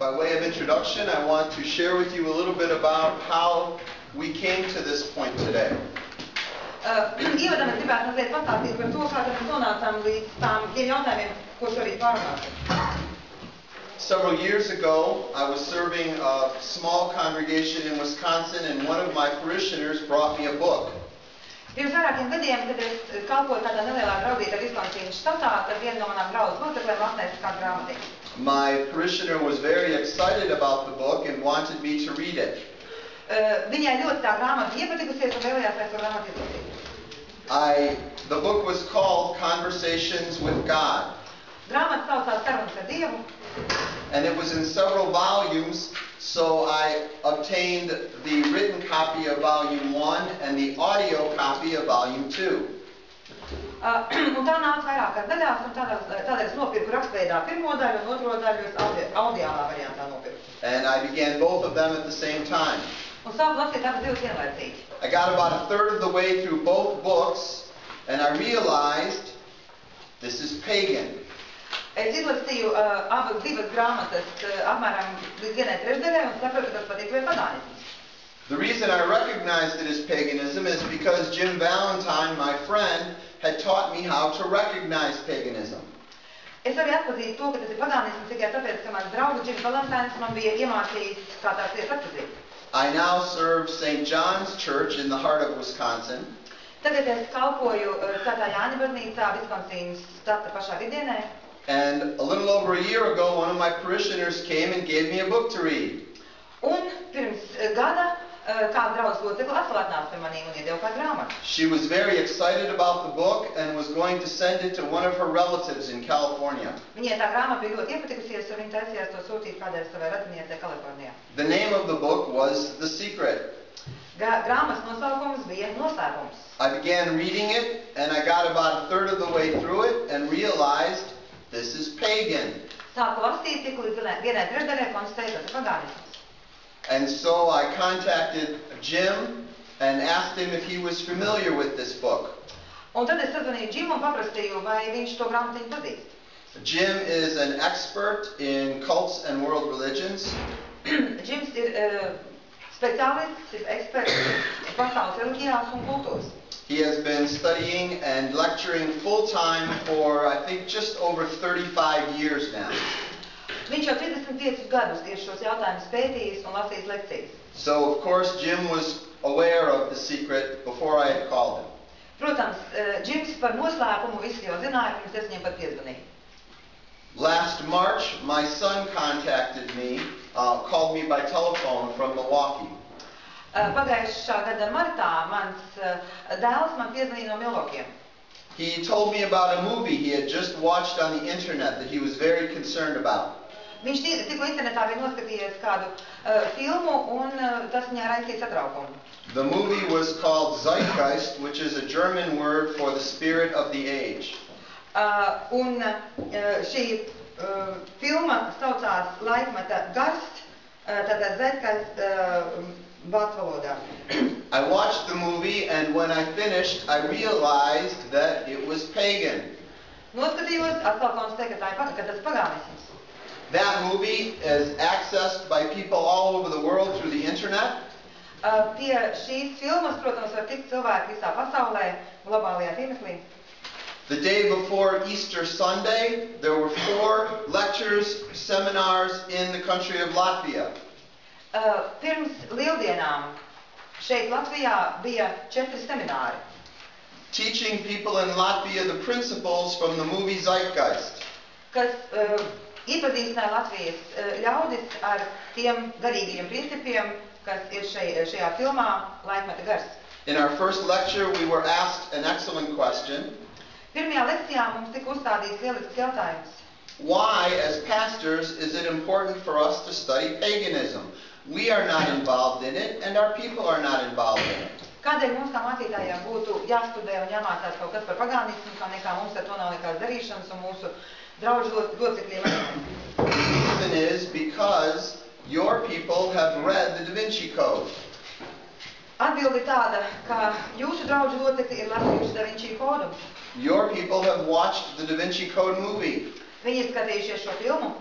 By way of introduction, I want to share with you a little bit about how we came to this point today. Ievadam es gribētu mazliet pastāstīt par to, kā mēs nonācām līdz tiem jautājumiem, ko šorīt pārunāsim. Several years ago, I was serving a small congregation in Wisconsin, and one of my parishioners brought me a book. Pirms vairākiem gadiem, kad es kalpoju tādā nelielā draudzītā Viskonsīnas štatā, tad viena no manām draudzes locekļiem atnesa kādu grāmatiņu. My parishioner was very excited about the book and wanted me to read it. Viņai ļoti tā grāmata iepatikusies un vēlējās ar to grāmatu izlasīt. The book was called Conversations with God. Grāmata saucās Sarunas ar Dievu. And it was in several volumes, so I obtained the written copy of volume 1 and the audio copy of volume 2. Un tā nāca vairākās daļās, un tādēļ es nopirku rakstveidā pirmo daļu un otro daļu es audiālā variantā nopirku. And I began both of them at the same time. Un sāku lasīt abas divas vienlaicīgi. I got about a third of the way through both books, and I realized this is pagan. Es izlasīju abas divas grāmatas apmēram līdz vienai trešdaļai un sapratu, ka tas patiesībā ir pagānisms. The reason I recognized it as paganism is because Jim Valentine, my friend, had taught me how to recognize paganism. Es arī atpazīstu to, ka tas ir pagānisms tikai tāpēc, ka mans draugs Jims Valentines man bija iemācījis, kā tās lietas atpazīt. I now serve St. John's Church in the heart of Wisconsin. Tagad es kalpoju Svētā Jāņa baznīcā Viskonsīnas štata pašā vidienē. And a little over a year ago, one of my parishioners came and gave me a book to read. Un pirms gada kāda draudzes locekle atkal atnāca pie maniem un iedeva kādu grāmatu. She was very excited about the book and was going to send it to one of her relatives in California. Viņai tā grāmata bija ļoti iepatikusies, un viņa taisījās to sūtīt kādai savai radiniecei Kalifornijā. The name of the book was The Secret. Grāmatas nosaukums bija Noslēpums. I began reading it, and I got about a third of the way through it and realized this is pagan. Sāku lasīt, tik līdz vienai trešdaļai konstatēju, tas ir pagānisms. And so I contacted Jim and asked him if he was familiar with this book. Un tad es sazvanīju Jimu un paprastīju, vai viņš to grāmatiņu pazīst. Jim is an expert in cults and world religions. Jims ir speciālists, ir eksperts pasaules reliģijās un kultūras. He has been studying and lecturing full-time for, I think, just over 35 years now. Viņš jau 35 gadus tieši šos jautājumus pētījis un lasījis lekcijas. So, of course, Jim was aware of The Secret before I had called him. Protams, Jims par noslēpumu visi jau zināja, pirms es viņam pat piezvanīju. Last March, my son contacted me, called me by telephone from Milwaukee. Pagājušā gada martā mans dēls man piezvanīja no Milwaukee. He told me about a movie he had just watched on the internet that he was very concerned about. Viņš tikko internetā bija noskatījies kādu filmu, un tas viņā raisīja satraukumu. The movie was called Zeitgeist, which is a German word for the spirit of the age. Un šī filma saucās Laikmeta gars, tātad Zeitgeist vācu valodā. I watched the movie, and when I finished, I realized that it was pagan. Noskatījos, atkal konstatēju, ka tas pagānisms. That movie is accessed by people all over the world through the internet. Pie šīs filmas, protams, var tikt cilvēki visā pasaulē, globālajā tīmeklī. The day before Easter Sunday, there were 4 lectures, seminars in the country of Latvia. Pirms lieldienām šeit Latvijā bija 4 semināri. Teaching people in Latvia the principles from the movie Zeitgeist. Kas iepazīstināja Latvijas ļaudis ar tiem garīgajiem principiem, kas ir šajā filmā Laikmeta gars. In our first lecture, we were asked an excellent question. Pirmajā lekcijā mums tika uzstādīts lielisks jautājums. Why, as pastors, is it important for us to study paganism? We are not involved in it, and our people are not involved in it. Kādēļ mums kā mācītājiem būtu jāstudē un jāmācās kaut kas par pagānismu, kā nekā mums ar to nav nekādas darīšanas un mūsu draugu locekļiem? The reason is because your people have read the Da Vinci Code. Atbilde tāda, ka jūsu draugu locekļi ir lasījuši Da Vinci kodu. Your people have watched the Da Vinci Code movie. Viņi ir skatījušies šo filmu.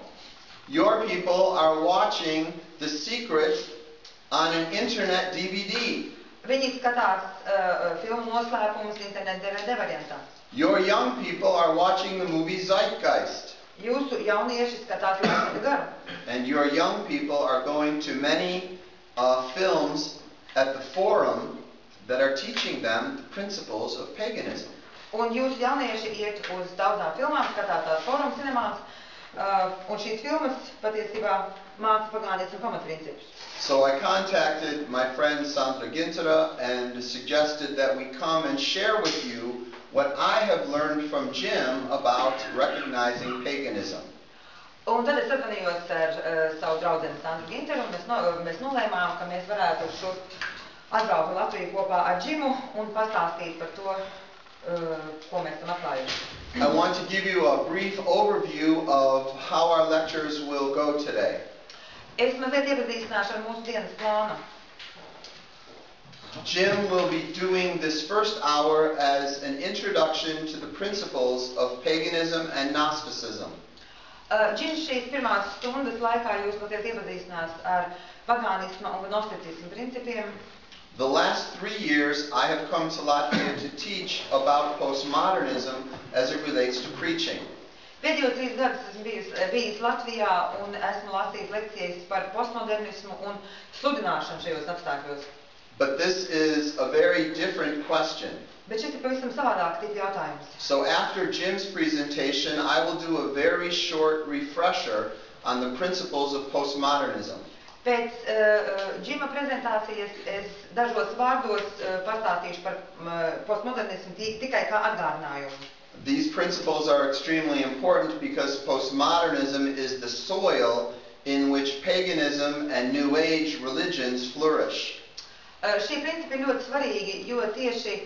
Your people are watching The Secret on an internet DVD. Viņi skatās filmu noslēpumus internet DVD variantā. Your young people are watching the movie Zeitgeist. Jūsu jaunieši skatās Laikmeta garu. And your young people are going to many films at the Forum that are teaching them the principles of paganism. Un jūsu jaunieši iet uz daudzām filmām, skatās tās Forum cinemās, un šīs filmas patiesībā māca pagānismu pamatprincipus. So I contacted my friend Sandra Gintera and suggested that we come and share with you what I have learned from Jim about recognizing paganism. Un tad es sazvanījos ar savu draudzeni Sandru Ginteru, un mēs nolēmām, ka mēs varētu šurp atbraukt Latviju kopā ar Džimu un pastāstīt par to, ko mēs tam atklājuši. I want to give you a brief overview of how our lectures will go today. Es mazliet iepazīstināšu ar mūsu dienas plānu. Jim will be doing this first hour as an introduction to the principles of paganism and Gnosticism. Džims šīs pirmās stundas laikā jūs mazliet iepazīstinās ar pagānisma un gnosticismu principiem. The last 3 years I have come to Latvia to teach about postmodernism as it relates to preaching. Pēdējos 3 gadus esmu bijis Latvijā un esmu lasījis lekcijas par postmodernismu un sludināšanu šajos apstākļos. But this is a very different question. Bet šis ir pavisam savādāk tipa jautājums. So after Jim's presentation, I will do a very short refresher on the principles of postmodernism. Pēc Džima prezentācijas es dažos vārdos pastāstīšu par postmodernismu tikai kā atgādinājumu. These principles are extremely important because postmodernism is the soil in which paganism and New Age religions flourish. Šie principi ir ļoti svarīgi, jo tieši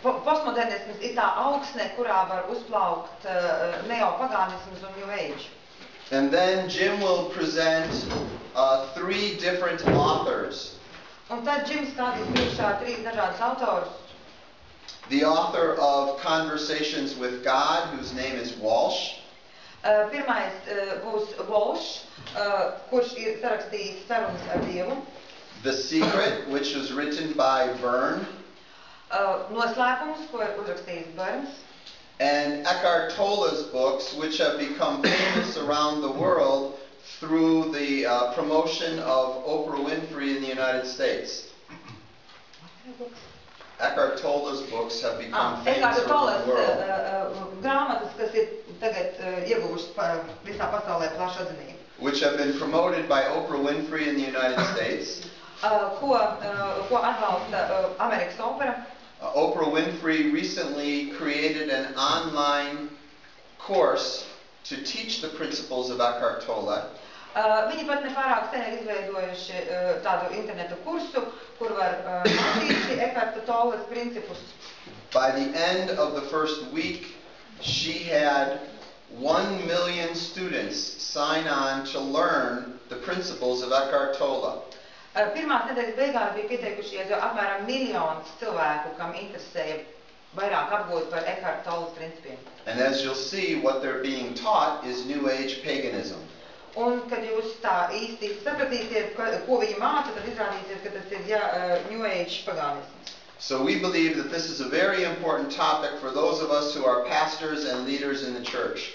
postmodernisms ir tā augsne, kurā var uzplaukt neopagānisms un New Age. And then Jim will present 3 different authors. Un tad Džims stādīs priekšā 3 dažādus autorus. The author of Conversations with God, whose name is Walsh. Pirmais būs Walsh, kurš ir sarakstījis sarunas ar Dievu. The Secret, which was written by Verne. Noslēpums, ko ir uzrakstījis Burns. And Eckhart Tolle's books, which have become famous around the world through the promotion of Oprah Winfrey in the United States. Eckhart Tolle's books have become famous around the world. Grāmatas, kas ir tagad ieguvušas visā pasaulē plašu atzinību. Which have been promoted by Oprah Winfrey in the United States. Ko atbalsta Amerikas opera. Oprah Winfrey recently created an online course to teach the principles of Eckhart Tolle. Viņi pat nepārāk sen ir izveidojuši tādu internetu kursu, kur var mācīt šī Eckharta Tolles principus. By the end of the first week, she had 1 million students sign on to learn the principles of Eckhart Tolle. Pirmās nedēļas beigās bija pieteikušies jau apmēram 1 miljons cilvēku, kam interesēja vairāk apgūt par Eckhart Tolles principiem. And as you'll see, what they're being taught is New Age paganism. Un, kad jūs tā īsti sapratīsiet, ko viņi māca, tad izrādīsies, ka tas ir New Age pagānisms. So we believe that this is a very important topic for those of us who are pastors and leaders in the church.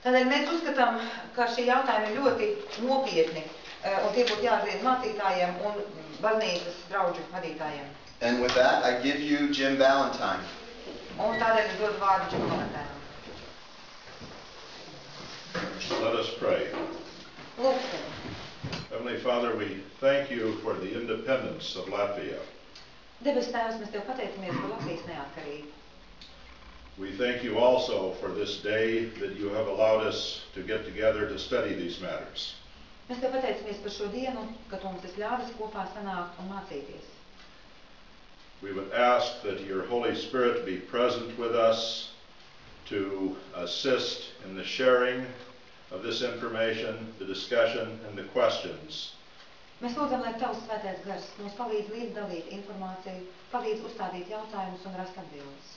Tādēļ mēs uzskatām, ka šie jautājumi ir ļoti nopietni, un tie būtu jāzina mācītājiem un baznīcas draudžu vadītājiem. And with that, I give you Jim Valentine. Un tādēļ es dodu vārdu Jim Valentine. Let us pray. Lūksim. Heavenly Father, we thank you for the independence of Latvia. Debes Tēvs, mēs Tev pateicamies par Latvijas neatkarību. We thank you also for this day that you have allowed us to get together to study these matters. Mēs Tev pateicamies par šo dienu, ka Tu mums esi ļāvis kopā sanākt un mācīties. We would ask that your Holy Spirit be present with us to assist in the sharing of this information, the discussion, and the questions. Mēs lūdzam, lai Tavs svētais gars mums palīdz līdzdalīt informāciju, palīdz uzstādīt jautājumus un rast atbildes.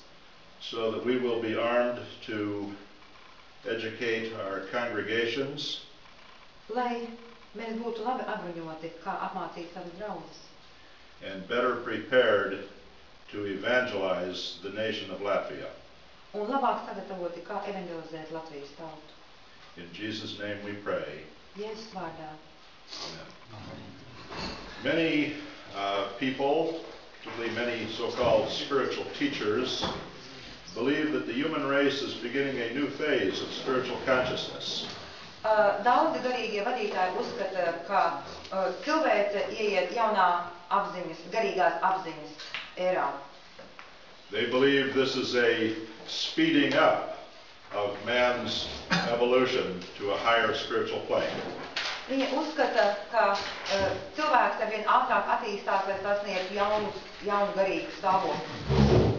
So that we will be armed to educate our congregations, lai mēs būtu labi apbruņoti, kā apmācīt savas draudzes, and better prepared to evangelize the nation of Latvia. un labāk sagatavoti, kā evangelizēt Latvijas tautu. In Jesus' name we pray. Jēzus vārdā. Amen. Many people, particularly many so-called spiritual teachers, believe that the human race is beginning a new phase of spiritual consciousness. Daudzi garīgie vadītāji uzskata, ka cilvēce ieiet jaunā apziņas, garīgās apziņas ērā. They believe this is a speeding up of man's evolution to a higher spiritual plane. Viņi uzskata, ka cilvēks arvien ātrāk attīstās, lai sasniegtu jaunu garīgu stāvokli.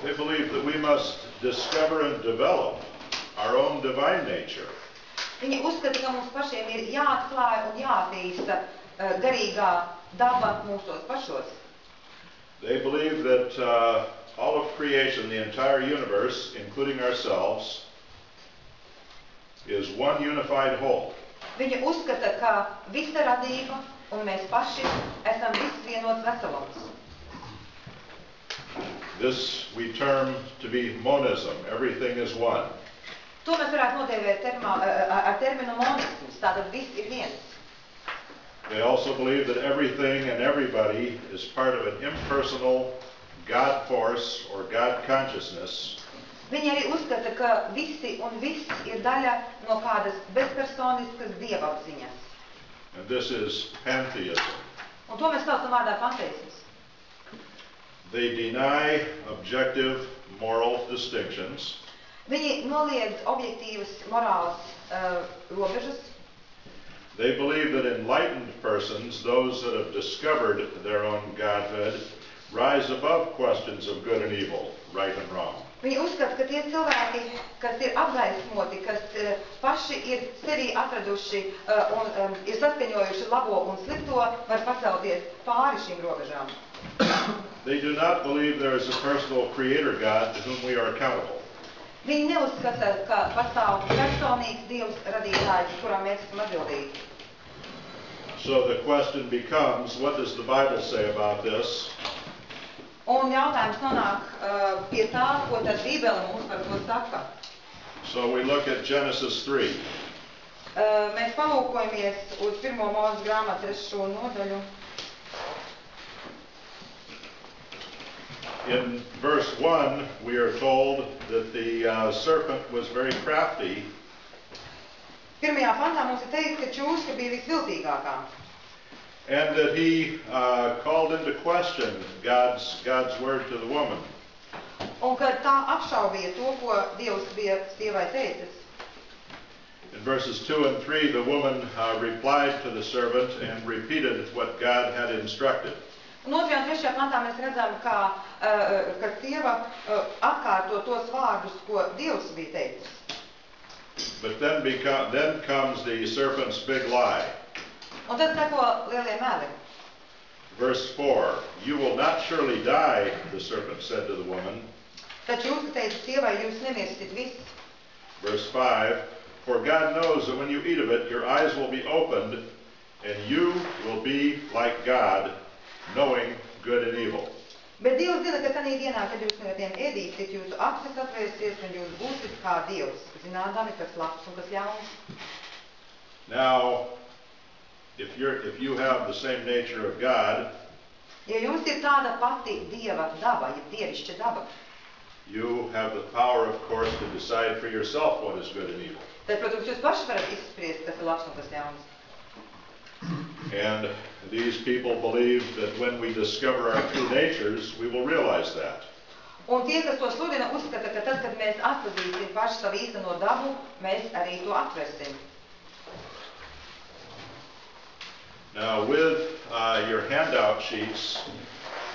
They believe that we must discover and develop our own divine nature. Viņi uzskata, ka mums pašiem ir jāatklāj un jāattīsta garīgā daba mūsos pašos. They believe that all of creation, the entire universe, including ourselves, is one unified whole. Viņi uzskata, ka visa radība un mēs paši esam viss vienots veselums. This we term to be monism. Everything is one. To mēs varētu nodēvēt ar terminu monisms, tātad viss ir viens. They also believe that everything and everybody is part of an impersonal God force or God consciousness. Viņi arī uzskata, ka visi un viss ir daļa no kādas bezpersoniskas dievapziņas. And this is pantheism. Un to mēs saucam vārdā panteisms. They deny objective moral distinctions. Viņi noliedz objektīvas morālas robežas. They believe that enlightened persons, those that have discovered their own godhood, rise above questions of good and evil, right and wrong. Viņi uzskata, ka tie cilvēki, kas ir apgaismoti, kas paši ir sevī atraduši un ir saskaņojuši labo un slikto, var pacelties pāri šīm robežām. They do not believe there is a personal creator God to whom we are accountable. Viņi neuzskata, ka pastāv personīgs Dievs radītājs, kuram mēs esam atbildīgi. So the question becomes, what does the Bible say about this? Un jautājums nonāk pie tā, ko tad Bībele mums par to saka. So we look at Genesis 3. Mēs palūkojamies uz 1. Mūzes grāmatu 3. nodaļu. In verse 1, we are told that the serpent was very crafty. Pirmajā pantā mums ir teikts, ka čūska bija visviltīgākā. And that he called into question God's word to the woman. Un kad tā apšaubīja to, ko Dievs bija sievai teicis. In verses 2 and 3, the woman replied to the servant and repeated what God had instructed. Un 2. un 3. pantā mēs redzam, ka sieva atkārto tos vārdus, ko Dievs bija teicis. But then comes the serpent's big lie. Un tad seko lielie meli. Verse 4, you will not surely die, the serpent said to the woman. Tad čūska teica sievai, jūs nemirsit viss. Verse 5, for God knows that when you eat of it, your eyes will be opened, and you will be like God, knowing good and evil. Bet Dievs zina, ka tanī dienā, kad jūs no tiem ēdīsiet, jūsu acis atvērsies un jūs būsiet kā Dievs, zinādami, kas labs un kas ļauns. Now, if you have the same nature of God, ja jums ir tāda pati Dieva daba, ja dievišķa daba, you have the power, of course, to decide for yourself what is good and evil. tad, protams, jūs paši varat izspriest, kas ir labs un kas ļauns. And these people believe that when we discover our true natures, we will realize that. Un tie, kas to sludina, uzskata, ka tad, kad mēs atpazīsim paši savu īsteno dabu, mēs arī to atversim. Now, with your handout sheets,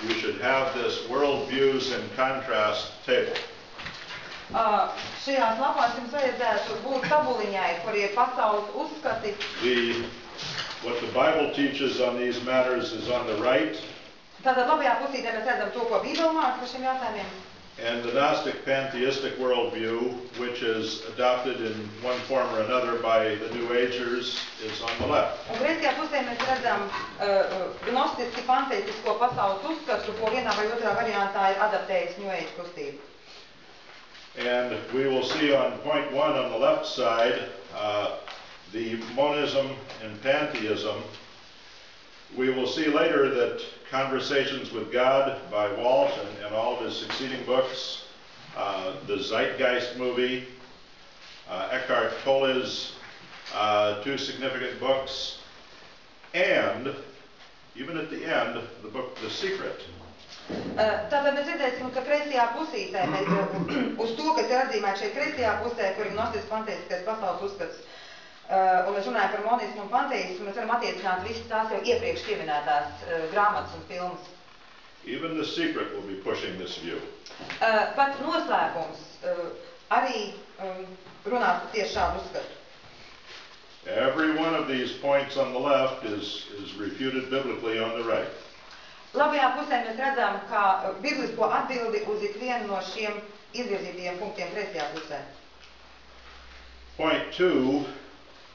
you should have this world views and contrast table. Šajās lapās jums vajadzētu būt tabuliņai, kur ir pasaules uzskati. What the Bible teaches on these matters is on the right. Tātad labajā pusītē mēs redzam to, ko Bībele māca par šiem jautājumiem. And the Gnostic pantheistic worldview, which is adopted in one form or another by the New Agers, is on the left. Un kreisajā pusē mēs redzam gnostiski panteistisko pasaules uzskatu, ko vienā vai otrā variantā ir adaptējis New Age kustība. And we will see on point 1 on the left side, the monism and pantheism. We will see later that Conversations with God by Walsh and all of his succeeding books, the Zeitgeist movie, Eckhart Tolle's 2 significant books, and even at the end, the book The Secret. Tātad mēs redzēsim, ka kreisajā pusītē, uz to, kas ir atzīmēts šeit kreisajā pusē, kur ir gnostisks panteistiskais pasaules uzskats, un mēs runājam par monismu un panteismu, mēs varam attiecināt visas tās jau iepriekš pieminētās grāmatas un filmas. Even The Secret will be pushing this view. Pat noslēpums arī runā tieši šādu uzskatu. Every one of these points on the left is refuted biblically on the right. Labajā pusē mēs redzam, ka biblisko atbildi uz ikvienu no šiem izvirzītajiem punktiem kreisajā pusē. Point 2,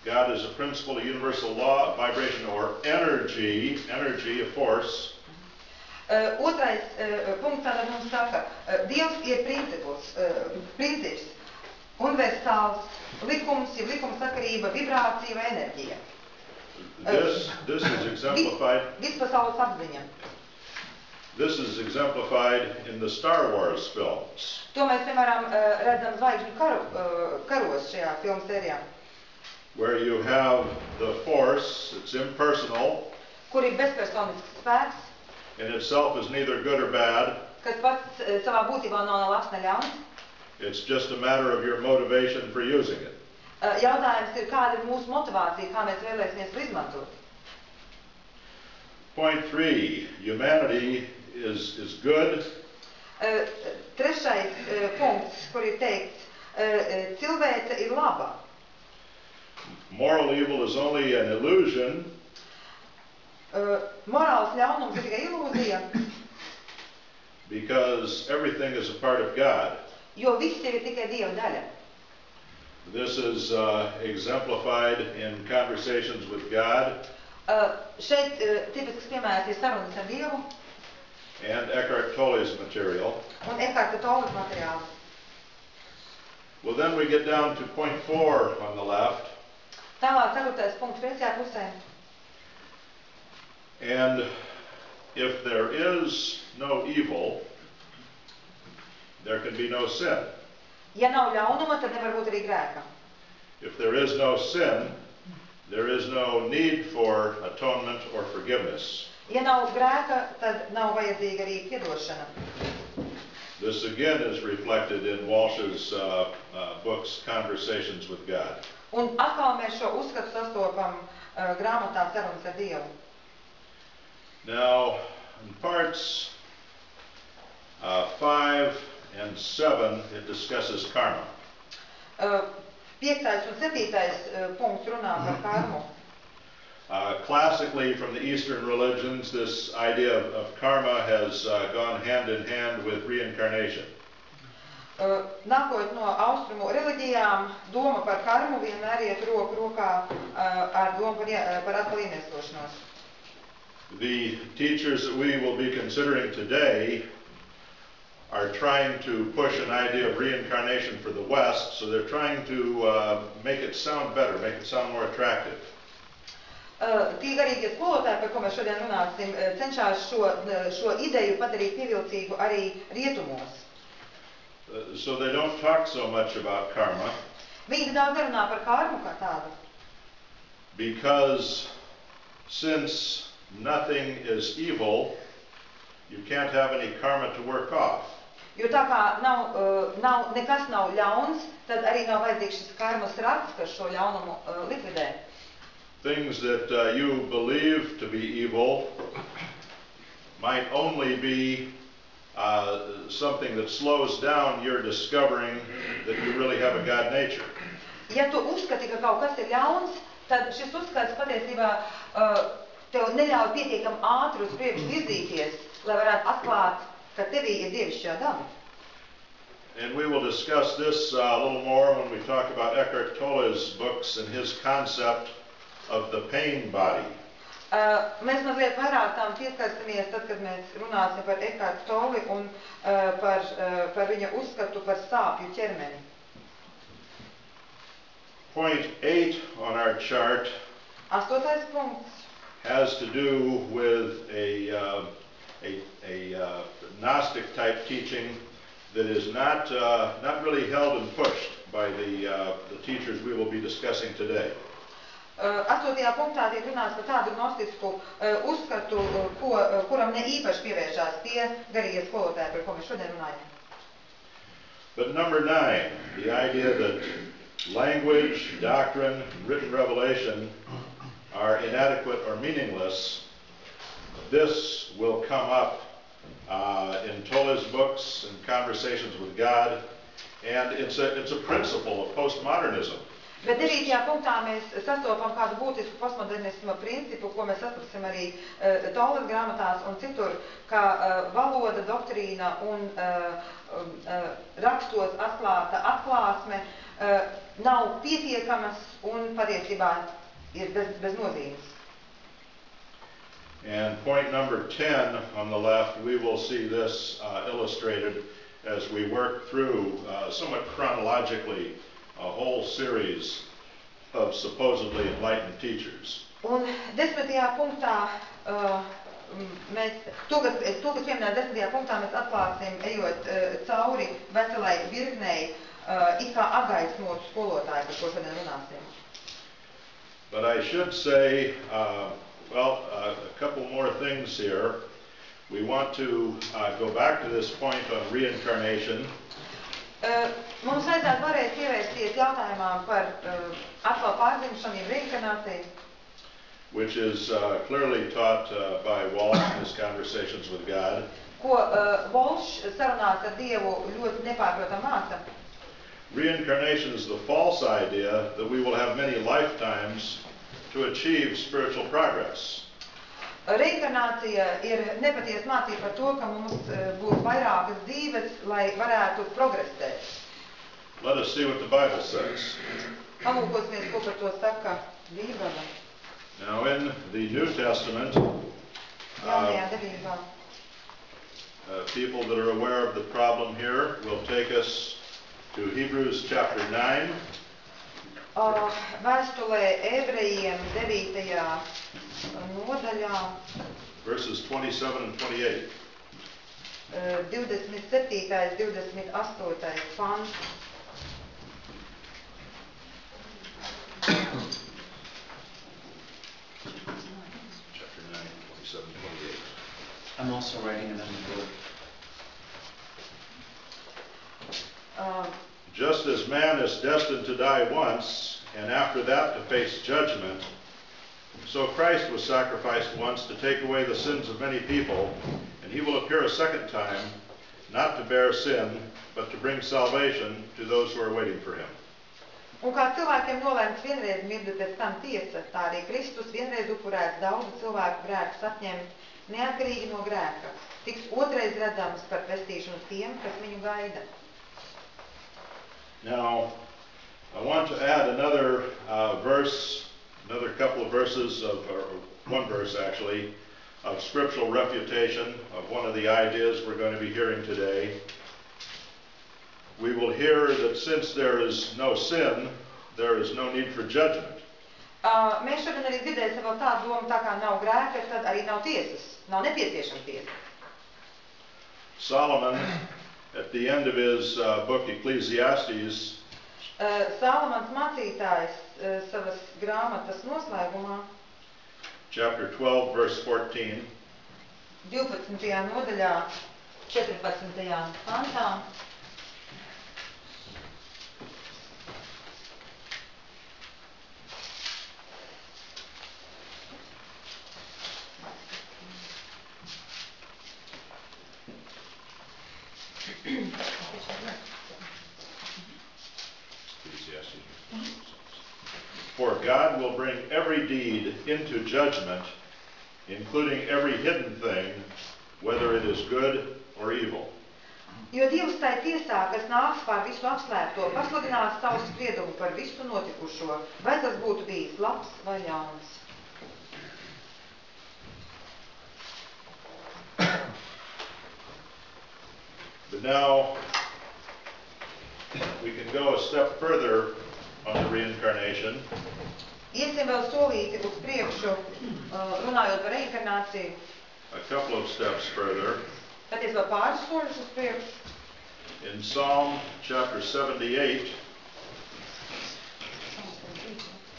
God is a principle, a universal law of vibration or energy, a force. Otrais punkts tātad mums saka, Dievs ir princips, universāls likums, ir likuma sakarība, vibrācija vai enerģija. This is exemplified. Vispasaules apziņa. This is exemplified in the Star Wars films. To mēs, piemēram, redzam zvaigžņu karos šajā filmu sērijā. Where you have the force, it's impersonal. Kur ir bezpersonisks spēks. In itself is neither good or bad. Kas pats savā būtībā nav ne labs, ne ļauns. It's just a matter of your motivation for using it. Jautājums ir, kāda ir mūsu motivācija, kā mēs vēlēsimies to izmantot. Point 3, humanity is good. Trešais punkts, kur ir teikts, cilvēce ir laba. Moral evil is only an illusion. Morāls ļaunums ir tikai ilūzija. Because everything is a part of God. Jo viss ir tikai Dieva daļa. This is exemplified in Conversations with God. Šeit tipisks piemērs ir sarunas ar Dievu. And Eckhart Tolle's material. Un Eckharta Tolles materiāls. Well, then we get down to point 4 on the left. Tālāk 4. punkts kreisajā pusē. And if there is no evil, there can be no sin. Ja nav ļaunuma, tad nevar būt arī grēka. If there is no sin, there is no need for atonement or forgiveness. Ja nav grēka, tad nav vajadzīga arī piedošana. This again is reflected in Walsh's books, Conversations with God. Un atkal mēs šo uzskatu sastopam grāmatā Sarunas ar Dievu. Now, in parts 5 and 7, it discusses karma. 5. un 7. punkts runā par karmu. Classically, from the Eastern religions, this idea of karma has gone hand in hand with reincarnation. Nākot no austrumu reliģijām, doma par karmu vienmēr iet roku rokā ar domu par atkal iemiesošanos. The teachers that we will be considering today are trying to push an idea of reincarnation for the West, so they're trying to make it sound better, make it sound more attractive. Tie garīgie skolotāji, par ko mēs šodien runāsim, cenšas šo ideju padarīt pievilcīgu arī rietumos. So they don't talk so much about karma. Viņi daudz nerunā par karmu kā tādu. Because since nothing is evil, you can't have any karma to work off. Jo tā kā nekas nav ļauns, tad arī nav vajadzīgs šis karmas rats, kas šo ļaunumu likvidē. Things that you believe to be evil might only be something that slows down your discovering that you really have a God nature. Ja tu uzskati, ka kaut kas ir ļauns, tad šis uzskats patiesībā tev neļauj pietiekam ātri uz priekšu virzīties, lai varētu atklāt, ka tevī ir dievišķā daba. And we will discuss this a little more when we talk about Eckhart Tolle's books and his concept of the pain body. Mēs mazliet vairāk tam pieskarsimies tad, kad mēs runāsim par Ekhartu Tolli un par viņa uzskatu par sāpju ķermeni. Point 8 on our chart 8. punkts has to do with a Gnostic type teaching that is not really held and pushed by the teachers we will be discussing today. 8. punktā tiek runāts par tādu gnostisku uzskatu, kuram ne īpaši pievēršās tie garīgie skolotāji, par ko mēs šodien runājam. But number 9, the idea that language, doctrine, written revelation are inadequate or meaningless, this will come up in Tolle's books and Conversations with God, and it's a principle of postmodernism. Bet 9. punktā mēs sastopam kādu būtisku postmodernisma principu, ko mēs saprasim arī Tolles grāmatās un citur, kā valoda, doktrīna un rakstos atklāta atklāsme nav pietiekamas un patiesībā ir bez nozīmes. And point number 10 on the left, we will see this illustrated as we work through somewhat chronologically a whole series of supposedly enlightened teachers. Un 10. punktā mēs, to, kas pieminēt 10. punktā, mēs atklāsim, ejot cauri veselai virknei, it kā agaismotu skolotāju, par ko šodien runāsim. But I should say, a couple more things here. We want to go back to this point on reincarnation. Mums vajadzētu varēt pievērsties jautājumām par atkal pārdzimšanu, reinkarnāciju. Which is clearly taught by Walsh in his Conversations with God. Ko Walsh sarunās ar Dievu ļoti nepārprotam māca. Reincarnation is the false idea that we will have many lifetimes to achieve spiritual progress. Reinkarnācija ir nepatiesa mācība par to, ka mums būs vairākas dzīves, lai varētu progresēt. Let us see what the Bible says. Palūkosimies, ko par to saka Bībele. Now in the New Testament, Jaunajā derībā. People that are aware of the problem here will take us to Hebrews chapter 9. Vēstulē ebrejiem 9. nodaļā Verses 27 and 28. 27. 28. pants. Chapter 9, 27, 28. I'm also writing it on the board. Just as man is destined to die once, and after that to face judgment, so Christ was sacrificed once to take away the sins of many people, and he will appear a second time, not to bear sin, but to bring salvation to those who are waiting for him. Un kā cilvēkiem nolēmts vienreiz mirdu pēc tam tiesa, tā arī Kristus vienreiz upurēts daudzu cilvēku grēkus atņemt, neatkarīgi no grēka, tiks otrais redzams par pestīšanu tiem, kas viņu gaida. Now, I want to add another another couple of verses or one verse actually, of scriptural refutation of one of the ideas we're going to be hearing today. We will hear that since there is no sin, there is no need for judgment. Mēs šodien arī dzirdēsim vēl tādu domu, tā kā nav grēka, tad arī nav tiesas, nav nepieciešama tiesa. Solomon, at the end of his book Ecclesiastes, Salamans mācītājs savas grāmatas noslēgumā, chapter 12, verse 14, 12. nodaļā, 14. pantā, For God will bring every deed into judgment, including every hidden thing, whether it is good or evil. Jo Dievs tai tiesā, kas nāks pār visu apslēpto, pasludinās savu spriedumu par visu notikušo, vai tas būtu bijis labs vai ļauns. But now, we can go a step further on the reincarnation. Iesim vēl solīti uz priekšu, runājot par reinkarnāciju. A couple of steps further. Patiesībā pāris soļus uz priekšu. In Psalm chapter 78,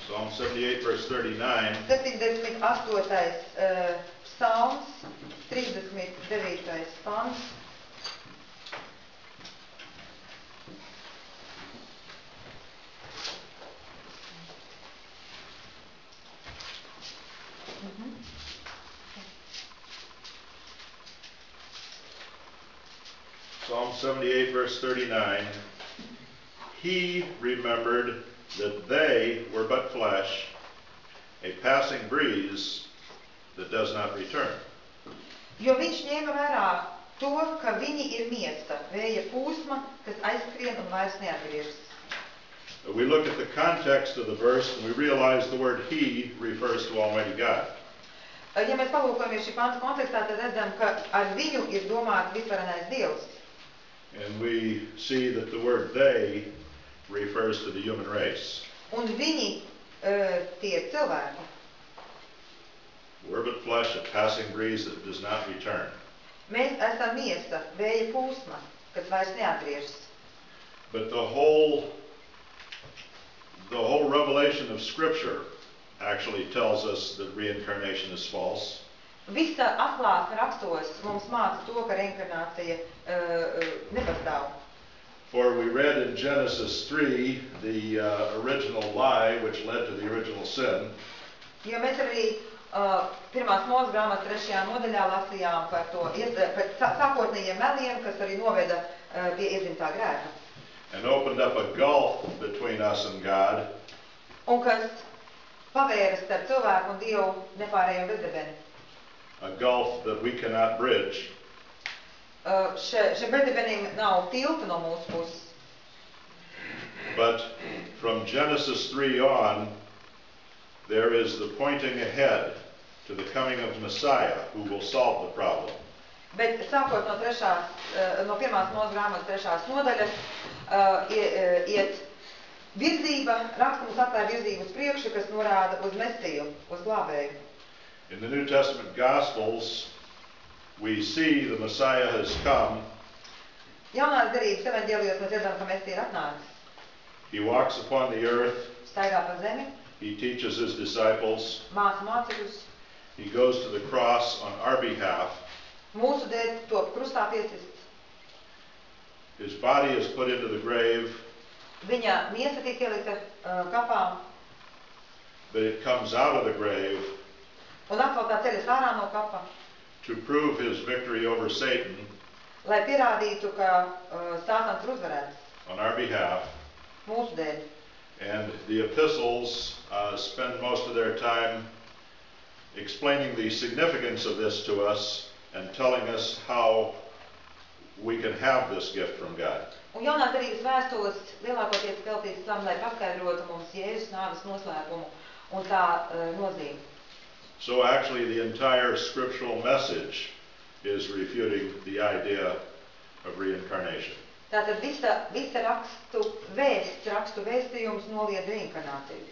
Psalm 78 verse 39, 78. Psalms, 39. pants. Psalm 78 verse 39, he remembered that they were but flesh, a passing breeze that does not return. Jo viņš ņēma vērā to, ka viņi ir miesa, vēja pūsma, kas aizskrien un vairs neatgriežas. We look at the context of the verse and we realize the word he refers to Almighty God. Ja mēs palūkojamies šī panta kontekstā, tad redzam, ka ar viņu ir domāts visvarenais Dievs. And we see that the word they refers to the human race. Un viņi tie ir cilvēki. We're but flesh, a passing breeze that does not return. Mēs esam miesa, vēja pūsma, kas vairs neatgriežas. But the whole revelation of Scripture actually tells us that reincarnation is false. Visa atklāsme rakstos mums māca to, ka reinkarnācija nepastāv. For we read in Genesis 3 the original lie which led to the original sin. Jo mēs arī pirmās Mūzes grāmatas 3. nodaļā lasījām par to, par sākotnējiem meliem, kas arī noveda pie iedzimtā grēka. And opened up a gulf between us and God. Un kas pavēra starp cilvēku un Dievu nepārējo bezdibeni. A gulf that we cannot bridge. Šiem bezdibenim nav tilta no mūsu puses. But from Genesis 3 on, there is the pointing ahead to the coming of Messiah who will solve the problem. Bet sākot no pirmās Mūzes grāmatas 3. nodaļas iet virzība, raksts mums atklāja virzību uz priekšu, kas norāda uz Mesiju, uz glābēju. In the New Testament Gospels, we see the Messiah has come. Jaunās derības evaņģēlijos mēs redzam, ka Mesija ir atnācis. He walks upon the earth. Staigā pa zemi. He teaches his disciples. Māca mācekļus. He goes to the cross on our behalf. Mūsu dēļ top krustā piesists. His body is put into the grave. Viņa miesa tiek ielikta kapā. But it comes out of the grave. Un atkal tā ceļas ārā no kapa. To prove his victory over Satan. Lai pierādītu, ka Sātans ir uzvarēts. On our behalf. Mūsu dēļ. And the epistles spend most of their time explaining the significance of this to us and telling us how we can have this gift from God. Un jaunās derības vēstules lielākoties veltītas tam, lai paskaidrotu mums Jēzus nāves noslēpumu un tā nozīmi. So actually the entire scriptural message is refuting the idea of reincarnation. Tātad visa rakstu vēstījums noliedz reinkarnāciju.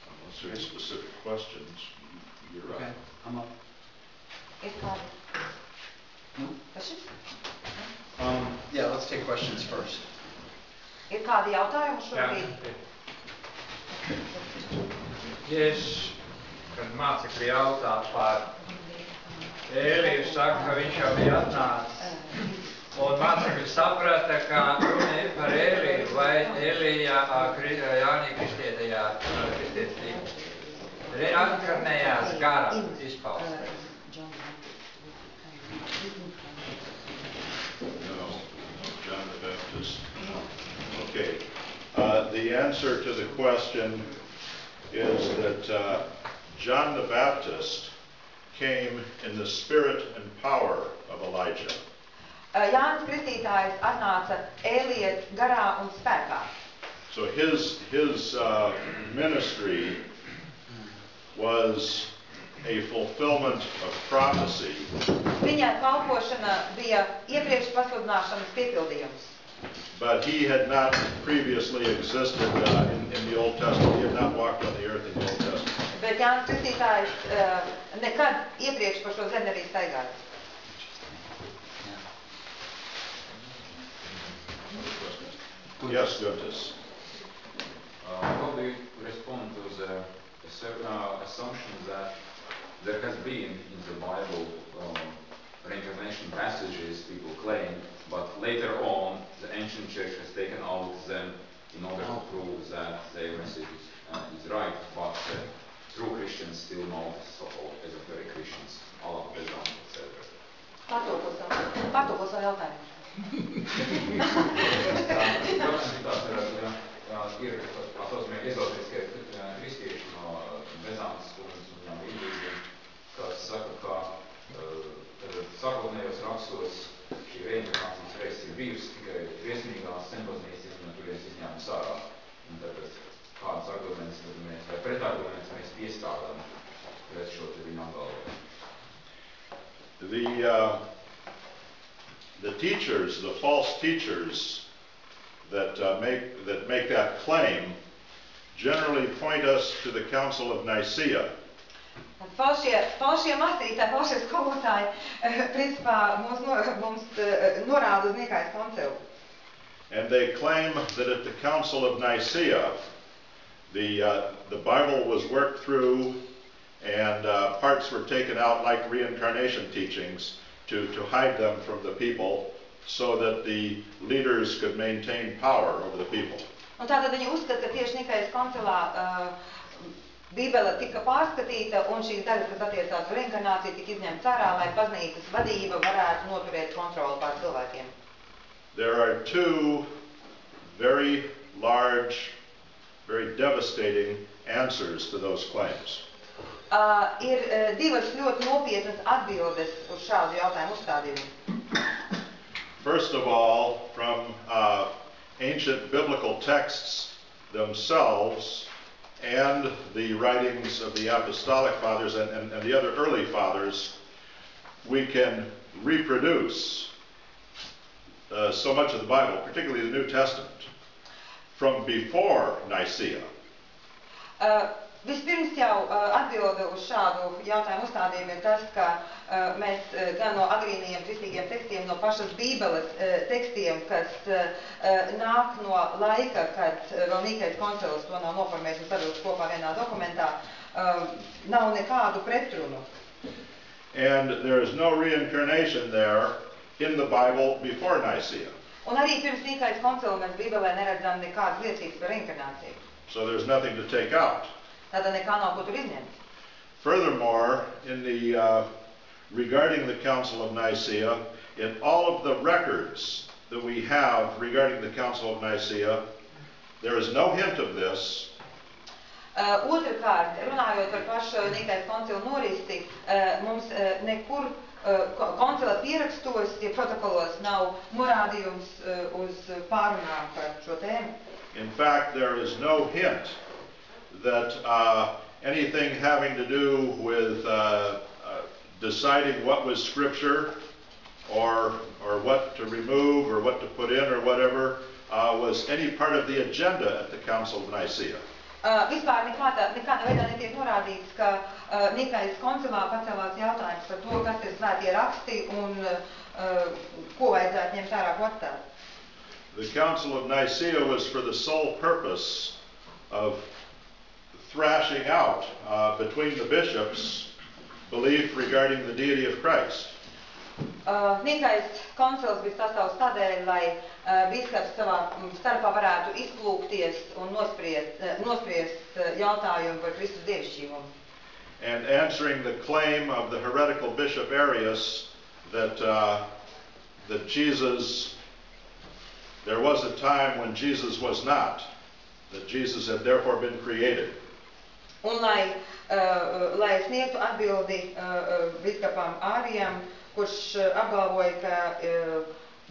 Unless there are specific questions, you're right. Okay, I'm up. Ir kādi? No? Kas šis? Yeah, let's take questions first. Ir kādi jautājumi šobrīd? Kad mācekļi jautā par Ēliju, saka, ka viņš jau bija atnācis. Un mācekļi saprata, ka runa ir par Ēliju vai Ēlijā Jānī Kristietajā kristietību. Reinkarnējās gara izpausmē. No, John the Baptist. Okay. The answer to the question is that John the Baptist came in the spirit and power of Elijah. Jānis Kristītājs atnāca Ēlija garā un spēkā. So his ministry was a fulfillment of prophecy, Viņa kalpošana bija iepriekš pasludināšanas piepildījums. but he had not previously existed in the Old Testament. He had not walked on the earth in the Old Testament. Bet Jānis Kristītājs nekad iepriekš pa šo zemi nebija staigājis. Yes, Guntis. How do you respond to the assumption that there has been in the Bible reincarnation passages people claim, but later on the ancient church has taken out them in order to prove that their message is right, but true Christians still know so-called esoteric Christians, Allah, Bezan, etc. Pārtulko savu jautājumu. Ir tā saucamie ezoteriskie kristieši no Bezānas skolas un viņām līdzīgi, kas saka, ka sākotnējos rakstos šī reinkarnācijas reizes ir bijusi tikai briesmīgās senbaznīcas un turēs izņēmums ārā. Un tāpēc kādas argumentus vai pretargumentus mēs piestādām pret šo te viņu apgalvojumu. The teachers, the false teachers that make that claim generally point us to the Council of Nicaea. Falšie mācītāji, falšie skolotāji, principā mums norāda uz Nikājas koncilu. And they claim that at the Council of Nicaea, the Bible was worked through and parts were taken out like reincarnation teachings to hide them from the people so that the leaders could maintain power over the people. Un tātad viņi uzskata, ka tieši Nikājas koncilā Bībele tika pārskatīta un šīs daļas, kas attiecās uz reinkarnāciju, tika izņemts ārā, lai baznīcas vadība varētu noturēt kontroli pār cilvēkiem. There are two very large, very devastating answers to those claims. Ir divas ļoti nopietnas atbildes uz šādu jautājumu uzstādījumu. First of all, from ancient biblical texts themselves and the writings of the apostolic fathers and the other early fathers, we can reproduce so much of the Bible, particularly the New Testament, from before Nicaea. Vispirms jau atbilde uz šādu jautājumu uzstādījumu ir tas, ka mēs gan no agrīniem kristīgiem tekstiem, no pašas Bībeles tekstiem, kas nāk no laika, kad vēl Nikājas koncils to nav noformējis un savilks kopā vienā dokumentā, nav nekādu pretrunu. And there is no reincarnation there in the Bible before Nicaea. Un arī pirms Nikājas koncila mēs Bībelē neredzam nekādas liecības par reinkarnāciju. So there's nothing to take out. Tātad nekā nav ko tur izņemt. Furthermore, in the regarding the Council of Nicaea, in all of the records that we have regarding the Council of Nicaea, there is no hint of this. Otrkārt, runājot par pašu Nikājas koncila norisi, mums nekur koncila pierakstos, ja protokolos nav norādījums uz pārunām par šo tēmu. In fact, there is no hint that anything having to do with deciding what was scripture or what to remove or what to put in or whatever was any part of the agenda at the Council of Nicaea. Vispār nekādā veidā netiek norādīts, ka Nikājas koncilā pacēlās jautājums par to, kas ir svētie raksti un ko vajadzētu ņemt ārā, ko atstāt. The Council of Nicaea was for the sole purpose of thrashing out between the bishops belief regarding the deity of Christ. Nikājas koncils bija sastāvs tādēļ, lai bīskaps savā starpā varētu izplūkties un nospriest jautājumu par Kristus dievišķīgumu. And answering the claim of the heretical Bishop Arius that Jesus, there was a time when Jesus was not, that Jesus had therefore been created. Un lai lai sniegtu atbildi biskupam Ārijam, kurš apgalvoja, ka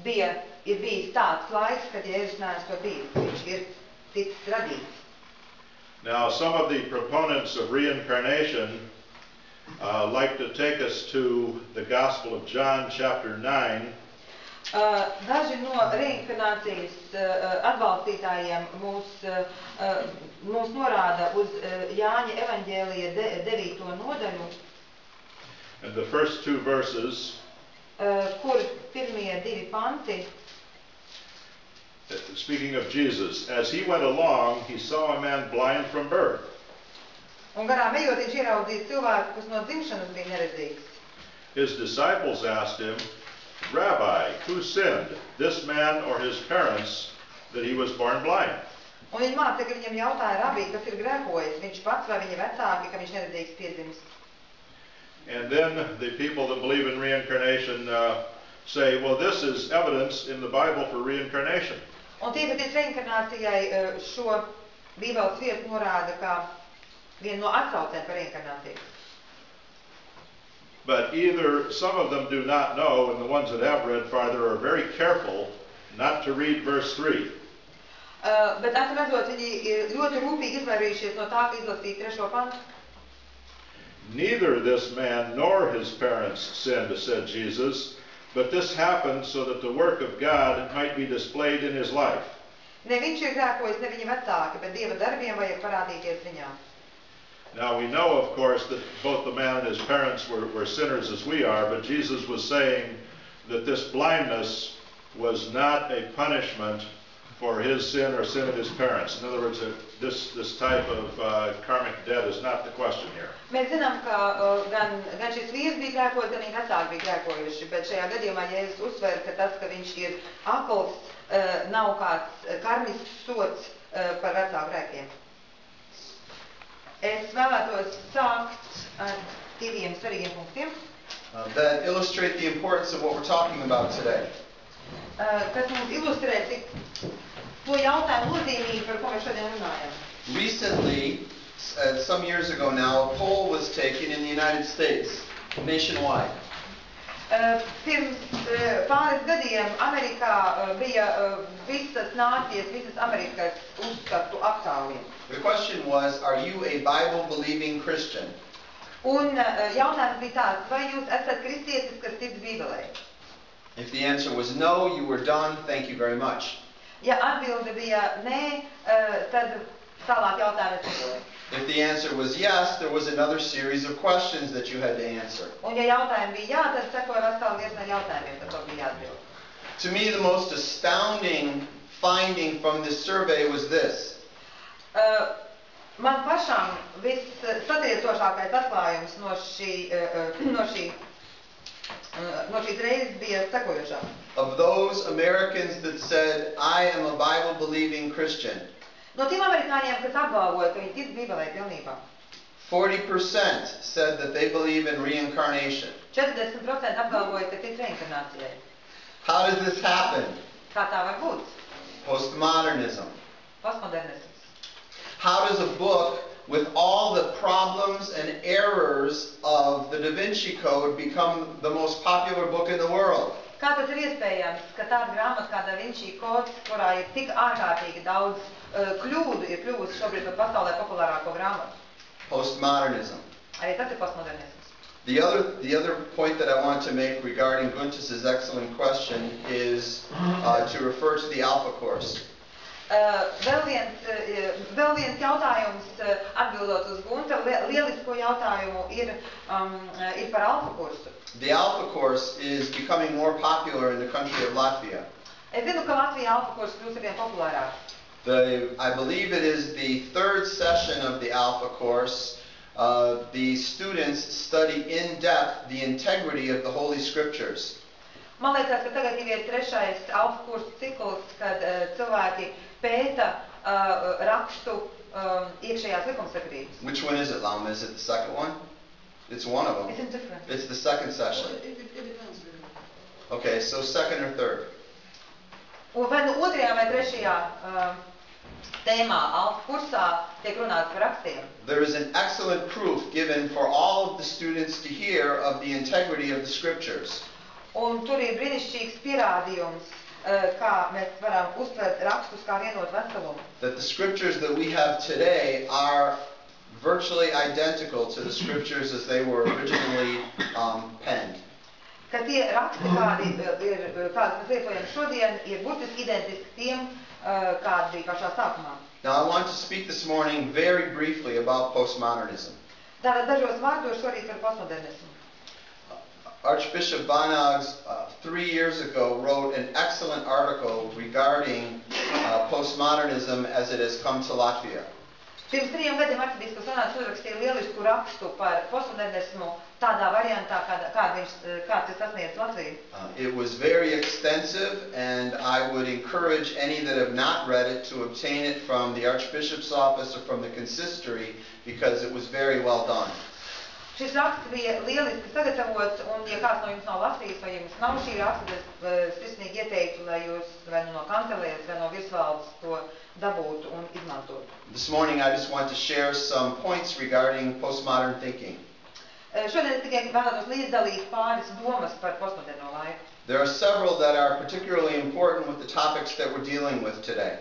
ir bijis tāds laiks, kad Jēzus neesmu to bijis. Viņš ir ticis radīts. Now, some of the proponents of reincarnation like to take us to the Gospel of John, chapter 9. Daži no reinkarnācijas atbalstītājiem mūs norāda uz Jāņa evaņģēlija 9. nodaļu, And the first 2 verses, kur pirmie 2 panti, speaking of Jesus, as he went along, he saw a man blind from birth. un garām ejot, viņš ieraudzīja cilvēku, kas no dzimšanas bija neredzīgs. His disciples asked him, Rabbi, who sinned, this man or his parents, that he was born blind? Un viņa mācekļi viņam jautāja, rabī, kas ir grēkojis, viņš pats vai viņa vecāki, ka viņš neredzīgs piedzimis. And then the people that believe in reincarnation say, well, this is evidence in the Bible for reincarnation. Un tie, kas tic reinkarnācijai, šo Bībeles vietu norāda kā vienu no atsaucēm par reinkarnāciju. But either some of them do not know, and the ones that have read farther are very careful not to read verse 3. Bet acīm redzot, viņi ir ļoti rūpīgi izvairījušies no tā, ka izlasīja 3. pantu. Neither this man nor his parents sinned, said Jesus, but this happened so that the work of God might be displayed in his life. Ne viņš ir grēkojis, ne viņa vecāki, bet Dieva darbiem vajag parādīties viņā. Now we know, of course, that both the man and his parents were sinners as we are, but Jesus was saying that this blindness was not a punishment for his sin or sin of his parents. In other words, this type of karmic debt is not the question here. Mēs zinām, ka gan šis vīrs bija grēkojis, gan viņa vecāki bija grēkojuši, bet šajā gadījumā Jēzus uzsver, ka tas, ka viņš ir akls, nav kāds karmisks sots par vecāku grēkiem. Es vēlētos sākt ar 2 svarīgiem punktiem, that illustrate the importance of what we're talking about today. kas mums ilustrē to jautājumu nozīmību, par ko mēs šodien runājam. Recently, some years ago now, a poll was taken in the United States, nationwide. Pirms pāris gadiem Amerikā bija visas nācijas, visas Amerikas uzskatu aptauja. The question was, are you a Bible-believing Christian? Un jautājums bija tāds, vai jūs esat kristietis, kas tic Bībelē? If the answer was no, you were done. Thank you very much. Ja atbilde bija nē, tad tālāk jautājums sekoja. If the answer was yes, there was another series of questions that you had to answer. Un ja jautājumi bija jā, tad sekoja vesela virkne jautājumiem, par ko bija jāatbild. To me, the most astounding finding from this survey was this. Man pašam vissatriecošākais atklājums no šīs reizes bija sekojošā. Of those Americans that said, I am a Bible-believing Christian, No tiem amerikāņiem, kas apgalvoja, ka viņi tic Bībelē pilnībā, 40% said that they believe in reincarnation. 40% apgalvoja, ka tic reinkarnācijai. How does this happen? Kā tā var būt? Postmodernism. Postmodernisms. How does a book with all the problems and errors of the Da Vinci Code become the most popular book in the world? Kā tas ir iespējams, ka tāda grāmata kā Da Vinci kods, kurā ir tik ārkārtīgi daudz kļūdu, ir kļuvusi šobrīd par pasaulē populārāko grāmatu? Postmodernism. Arī tas ir postmodernisms. The other point that I want to make regarding Guntis's excellent question is to refer to the Alpha Course. Vēl viens jautājums, atbildot uz Gunta, lielisko jautājumu ir par Alfa kursu. The Alpha Course is becoming more popular in the country of Latvia. Es zinu, ka Latvijā Alfa kursu kļūst arvien populārāk. I believe it is the 3rd session of the Alpha Course. The students study in depth the integrity of the Holy Scriptures. Man liekas, ka tagad jau ir 3. Alfa kursu cikls, kad cilvēki pēta rakstu iekšējās likumsakarības. Which one is it, Lama? Is it the second one? It's one of them. It's indifferent. It's the 2nd session. It depends really. Okay, so 2nd or 3rd? Un vai nu 2. vai 3. tēmā Alfa kursā tiek runāts par rakstiem. There is an excellent proof given for all of the students to hear of the integrity of the scriptures. Un tur ir brīnišķīgs pierādījums, kā mēs varam uztvert rakstus kā vienot veselumu. That the scriptures that we have today are virtually identical to the scriptures as they were originally penned. Ka tie raksti, kādas mēs lietojam šodien, ir burtiski identiski tiem, kādi bija pašā sākumā. Now I want to speak this morning very briefly about postmodernism. Tātad dažos vārdos šorīt par postmodernismu. Archbishop Banags 3 years ago wrote an excellent article regarding postmodernism as it has come to Latvia. Pirms 3 gadiem arcibīskaps Banāgs uzrakstīja lielisku rakstu par postmodernismu tādā variantā, kāds ir sasniedzis Latviju. It was very extensive, and I would encourage any that have not read it to obtain it from the Archbishop's office or from the consistory, because it was very well done. Šis raksts bija lieliski sagatavots, un ja kāds no jums nav lasījis, vai jums nav šī raksta, es sirsnīgi ieteiktu, lai jūs vai no kancelēs, vai no virsvaldes to dabūtu un izmantotu. This morning I just want to share some points regarding postmodern thinking. Šodien es tikai vēlētos līdzdalīt pāris domas par postmoderno laiku. There are several that are particularly important with the topics that we're dealing with today.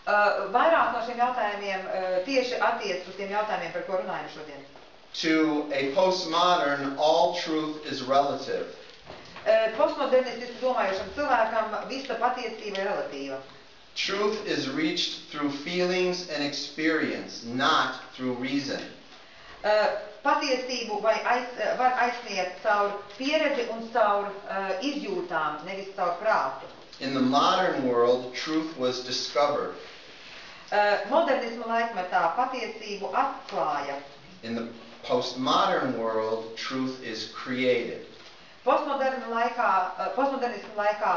Vairāk no šiem jautājumiem tieši attiecas uz tiem jautājumiem, par ko runājam šodien. To a postmodern, all truth is relative. Postmodernistiski domājošam cilvēkam visa patiesība ir relatīva. Truth is reached through feelings and experience, not through reason. Patiesību var aizsniegt caur pieredzi un caur izjūtām, nevis caur prātu. In the modern world, truth was discovered. Modernisma laikmetā patiesību atklāja. In the postmodern world, truth is created. Postmodernisma laikā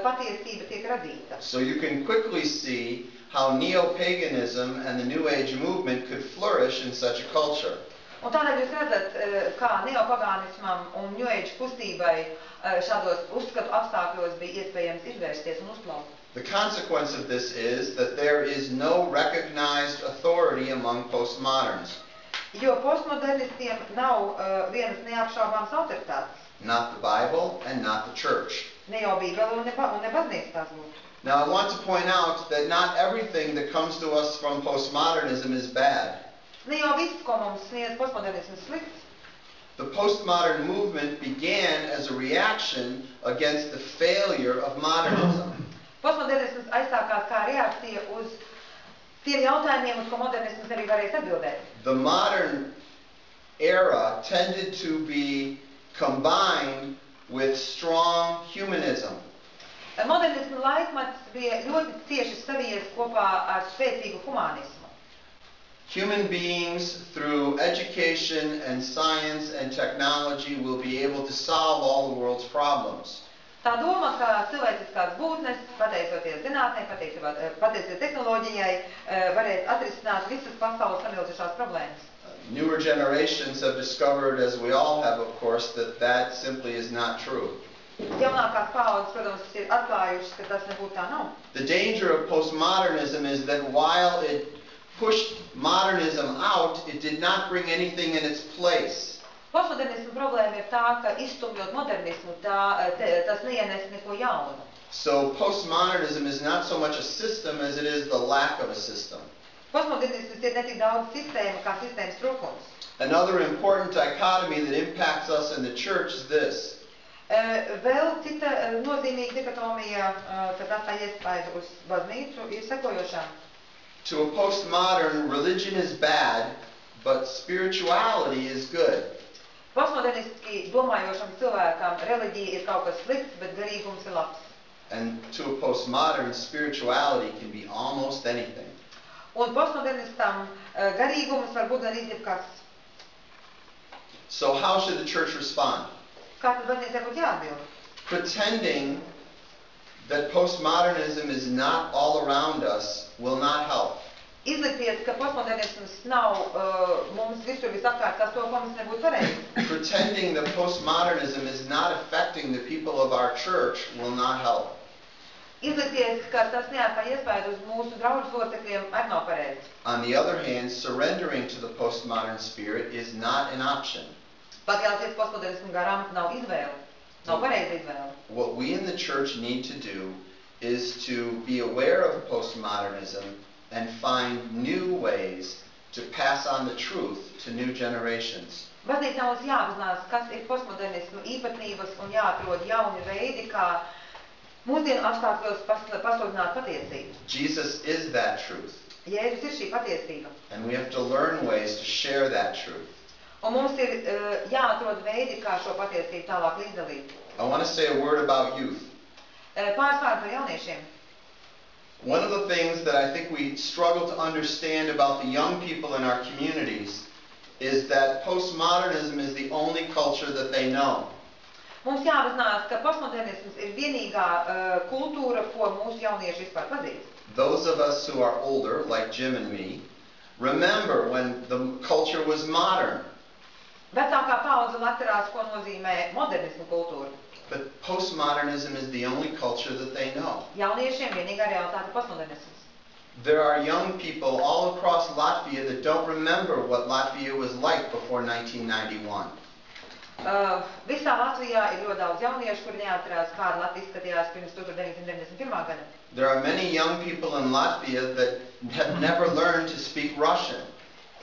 patiesība tiek radīta. So you can quickly see how neo-paganism and the New Age movement could flourish in such a culture. Un tādēļ jūs redzat, kā neopagānismam un New Age kustībai šādos uzskatu apstākļos bija iespējams izvērsties un uzplaukt. The consequence of this is that there is no recognized authority among postmoderns. Jo postmodernistiem nav vienas neapšaubāmas autoritātes. Not the Bible and not the church. Ne jau Bībele un ne baznīca tās būtu. Now I want to point out that not everything that comes to us from postmodernism is bad. Ne jau viss, ko mums sniedz postmodernisms, slikts. The postmodern movement began as a reaction against the failure of modernism. Postmodernisms aizsākās kā reakcija uz tiem jautājumiem, uz ko modernisms arī varēs atbildēt. The modern era tended to be combined with strong humanism. Modernisma laikmets bija ļoti cieši savies kopā ar spēcīgu humānismu. Human beings, through education and science and technology, will be able to solve all the world's problems. Tā doma, ka cilvēciskās būtnes, pateicoties zinātnē, pateicoties tehnoloģijai, varēs atrisināt visas pasaules samilzušās problēmas. Newer generations have discovered, as we all have, of course, that simply is not true. Jaunākās paaudzes, protams, ir atklājušas, ka tas nebūtu tā nav. The danger of postmodernism is that while it pushed modernism out, it did not bring anything in its place. Postmodernisma problēma ir tā, ka izstumjot modernismu, tas neienes neko jaunu. So postmodernism is not so much a system as it is the lack of a system. Postmodernisms ir ne tik daudz sistēma, kā sistēmas trūkums. Another important dichotomy that impacts us in the church is this. Vēl cita nozīmīga dikotomija, kas atstāja iespaidu uz baznīcu, ir sekojošā. To a postmodern, religion is bad, but spirituality is good. Postmodernistiski domājošam cilvēkam reliģija ir kaut kas slikts, bet garīgums ir labs. And to a postmodern, spirituality can be almost anything. Un postmodernistam garīgums var būt gan jebkas. So how should the church respond? Kā tad baznīcai būtu jāatbild? Pretending that postmodernism is not all around us will not help. Izlikties, ka postmodernisms nav mums visur visapkārt, tas to, ko mums nebūtu pareizi. Pretending that postmodernism is not affecting the people of our church will not help. izlikties, ka tas neatstāja iespēju uz mūsu draudzes locekļiem, arī nav pareizi. On the other hand, surrendering to the postmodern spirit is not an option. Pakļauties postmodernismu garām nav izvēle, nav pareiza izvēle. What we in the church need to do is to be aware of postmodernism and find new ways to pass on the truth to new generations. Baznīcā mums jāapzinās, kas ir postmodernismu īpatnības un jāatrod jauni veidi, kā mūsdienu apstākļos pasludināt patiesību. Jesus is that truth, Jēzus ir šī patiesība. and we have to learn ways to share that truth. Un mums ir jāatrod veidi, kā šo patiesību tālāk līdzdalīt. I want to say a word about youth. Pāris vārdi par jauniešiem. One of the things that I think we struggle to understand about the young people in our communities is that postmodernism is the only culture that they know. Mums jāapzinās, ka postmodernisms ir vienīgā kultūra, ko mūsu jaunieši vispār pazīst. Those of us who are older, like Jim and me, remember when the culture was modern. Vecākā paudze atcerās, ko nozīmē modernismu kultūra. But postmodernism is the only culture that they know. Jauniešiem vienīgā realitāte ir postmodernisms. There are young people all across Latvia that don't remember what Latvia was like before 1991. Visā Latvijā ir ļoti daudz jauniešu, kuri neatcerās, kāda Latvija izskatījās pirms 1991. gada. There are many young people in Latvia that have never learned to speak Russian.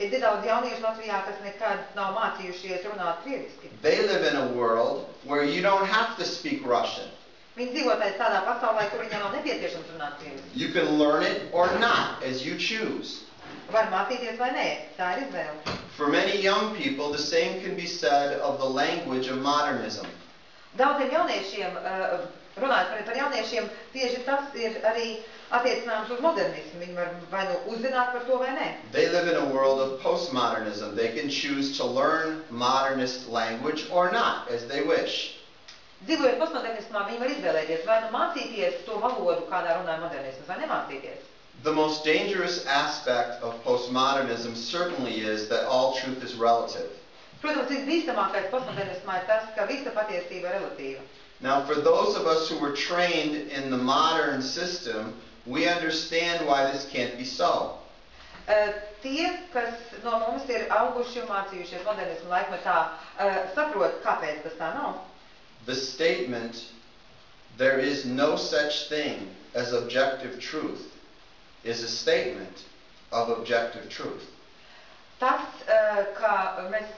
Ir daudz jauniešu Latvijā, kas nekad nav mācījušies runāt krieviski. They live in a world where you don't have to speak Russian. Viņi dzīvo tādā pasaulē, kur viņiem nav nepieciešams runāt krieviski. You can learn it or not, as you choose. Var mācīties vai nē, tā ir izvēle. For many young people, the same can be said of the language of modernism. Daudziem jauniešiem, runājot par jauniešiem, tieši tas ir arī attiecināms uz modernismu. Viņi var vai nu uzzināt par to vai nē. They live in a world of postmodernism. They can choose to learn modernist language or not, as they wish. Dzīvojot postmodernismā, viņi var izvēlēties vai nu mācīties to valodu, kādā runāja modernisms, vai nemācīties. The most dangerous aspect of postmodernism certainly is that all truth is relative. Protams, visbīstamākais postmodernismā ir tas, ka visa patiesība ir relatīva. Now, for those of us who were trained in the modern system, we understand why this can't be so. Tie, kas no mums ir auguši un mācījušies modernismu laikmetā, saprot, kāpēc tas tā nav. The statement, "There is no such thing as objective truth," is a statement of objective truth. Tas, ka mēs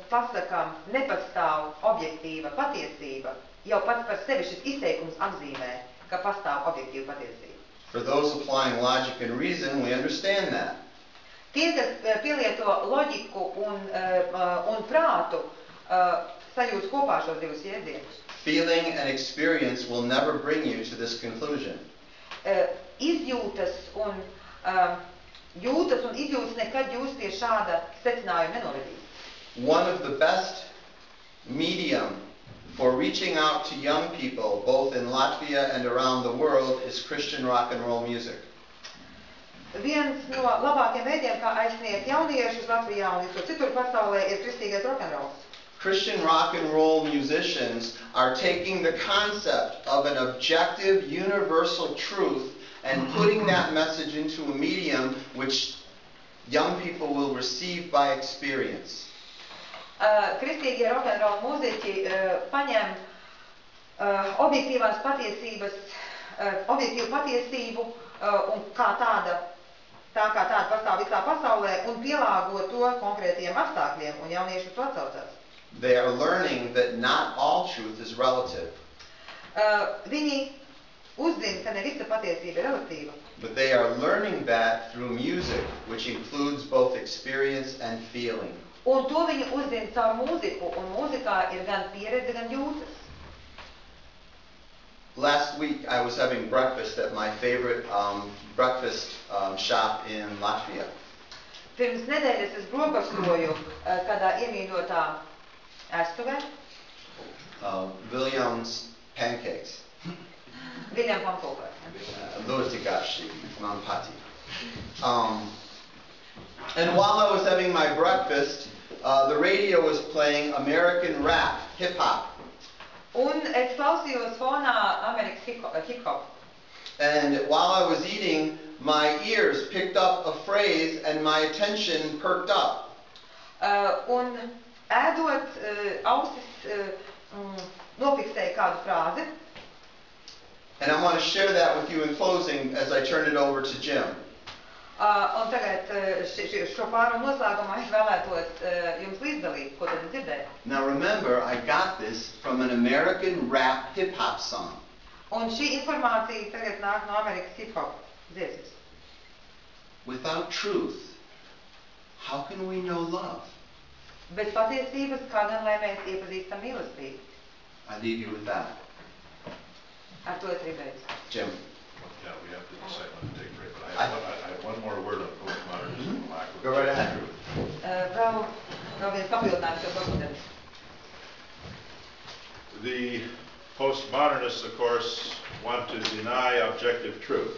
pasakām, nepastāv objektīva patiesība, jau pats par sevi šis izteikums apzīmē, ka pastāv objektīva patiesība. For those applying logic and reason, we understand that. Tie, kas pielieto loģiku un prātu, sajūt kopā šos divus jēdzienus. Feeling and experience will never bring you to this conclusion. Izjūtas un izjūtas nekad jūs pie šāda secinājuma nenovedīs. One of the best medium for reaching out to young people, both in Latvia and around the world, is Christian rock and roll music. Viens no labākiem veidiem, kā aizsniegt jauniešus Latvijā un visur citur pasaulē, ir kristīgais rokenrols. Christian rock and roll musicians are taking the concept of an objective, universal truth and putting that message into a medium which young people will receive by experience. Kristīgie rokenrola mūziķi paņem objektīvās patiesības, objektīvu patiesību un kā tāda pastāv visā pasaulē un pielāgo to konkrētiem apstākļiem un jaunieši to atsaucās. They are learning that not all truth is relative. Viņi uzzina, ka ne visa patiesība ir relatīva. But they are learning that through music, which includes both experience and feeling. Un to viņi uzzina caur mūziku, un mūzikā ir gan pieredze, gan jūtas. Last week I was having breakfast at my favorite breakfast shop in Latvia. Pirms nedēļas es brokastoju kādā iemīļotā ēstuvē. Williams Pancakes. William Pankopā. Lurtigashi, Manpati. And while I was having my breakfast, the radio was playing American rap, hip-hop. Un es klausījos fonā Amerikas hip-hop. And while I was eating, my ears picked up a phrase and my attention perked up. Un ēdot, ausis nofiksēja kādu frāzi. And I want to share that with you in closing as I turn it over to Jim. Un tagad šo pārunu noslēgumā es vēlētos jums līdzdalīt, ko tad dzirdēju. Now remember, I got this from an American rap hip-hop song. Un šī informācija tagad nāk no Amerikas hip-hop dziesmas. Without truth, how can we know love? Bez patiesības, kā gan lai mēs iepazīstam mīlestību? I leave you with that. Ar to es gribēju. Jim. Yeah, we have to decide when to take a break, but I have one more word on postmodernism. Go right ahead. Vēl viens papildinājums par postmodernismu. The postmodernists, of course, want to deny objective truth.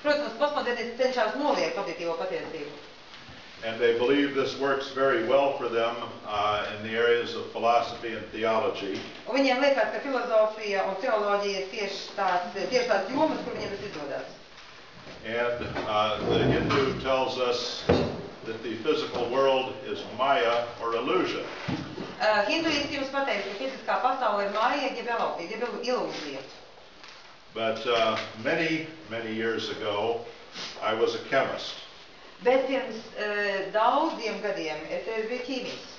Protams, postmodernisti cenšas noliegt objektīvo patiesību. And they believe this works very well for them in the areas of philosophy and theology. Un viņiem liekas, ka filozofija un teoloģija ir tieši tās jomas, kur viņiem tas izdodas. And the Hindu tells us that the physical world is maya or illusion. Hinduisti jums pateiks, ka fiziskā pasaule ir māja, jeb ilūzija. But many, many years ago, I was a chemist. Bet pirms daudziem gadiem es biju ķīmists.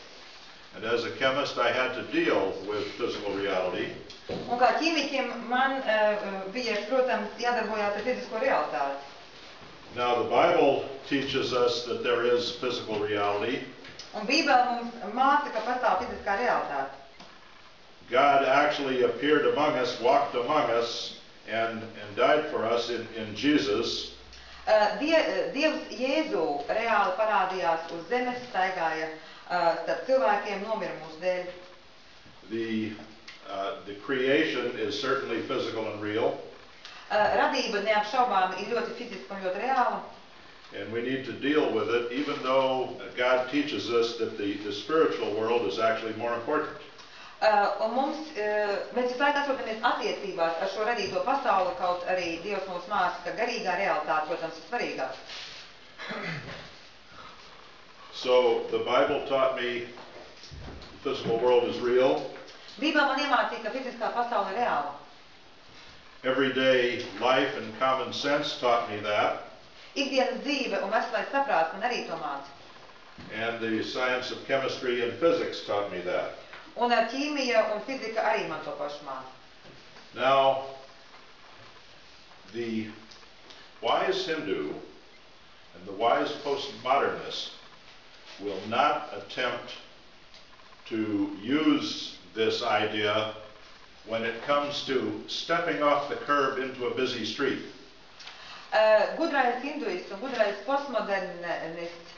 And as a chemist, I had to deal with physical reality. Un kā ķīmiķim man bija, protams, jādarbojās ar fizisko realitāti. Now, the Bible teaches us that there is physical reality. Un Bībele mums māca, ka pastāv fiziskā realitāte. God actually appeared among us, walked among us, and died for us in Jesus. Dievs Jēzu reāli parādījās uz zemes, staigāja starp cilvēkiem, nomira mūsu dēļ. The creation is certainly physical and real. Radība neapšaubāmi ir ļoti fiziska un ļoti reāla. And we need to deal with it, even though God teaches us that the spiritual world is actually more important. Un mēs visu laiku atrodamies attiecībās ar šo radīto pasauli, kaut arī Dievs mums māca, ka garīgā realitāte, protams, ir svarīgāk. So the Bible taught me the physical world is real. Bībele man iemācīja, ka fiziskā pasaule ir reāla. Everyday life and common sense taught me that. Ikdienas dzīve un veselais saprāts man arī to māca. And the science of chemistry and physics taught me that. Un ķīmija un fizika arī man to pašu māca. Now, the wise Hindu and the wise postmodernist will not attempt to use this idea when it comes to stepping off the curb into a busy street. Gudrais hinduists un gudrais postmodernists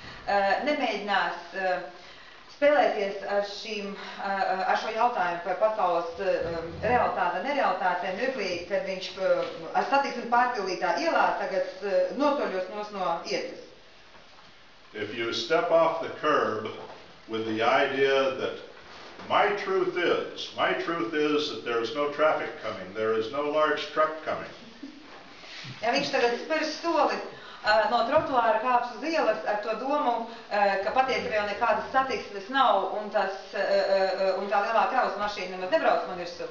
nemēģinās spēlēties ar šo jautājumu par pasaules realitāti, nerealitātēm mirklī, kad viņš ar satiksmi pārpildītā ielā tagad notoļos no ietas. If you step off the curb with the idea that my truth is that there is no traffic coming, there is no large truck coming. Ja viņš tagad spērs soli no trotuāra kāps uz ielas ar to domu, ka patiesībā jau nekādas satiksmes nav un tā lielā kravas mašīna nemaz nebrauc man virsū.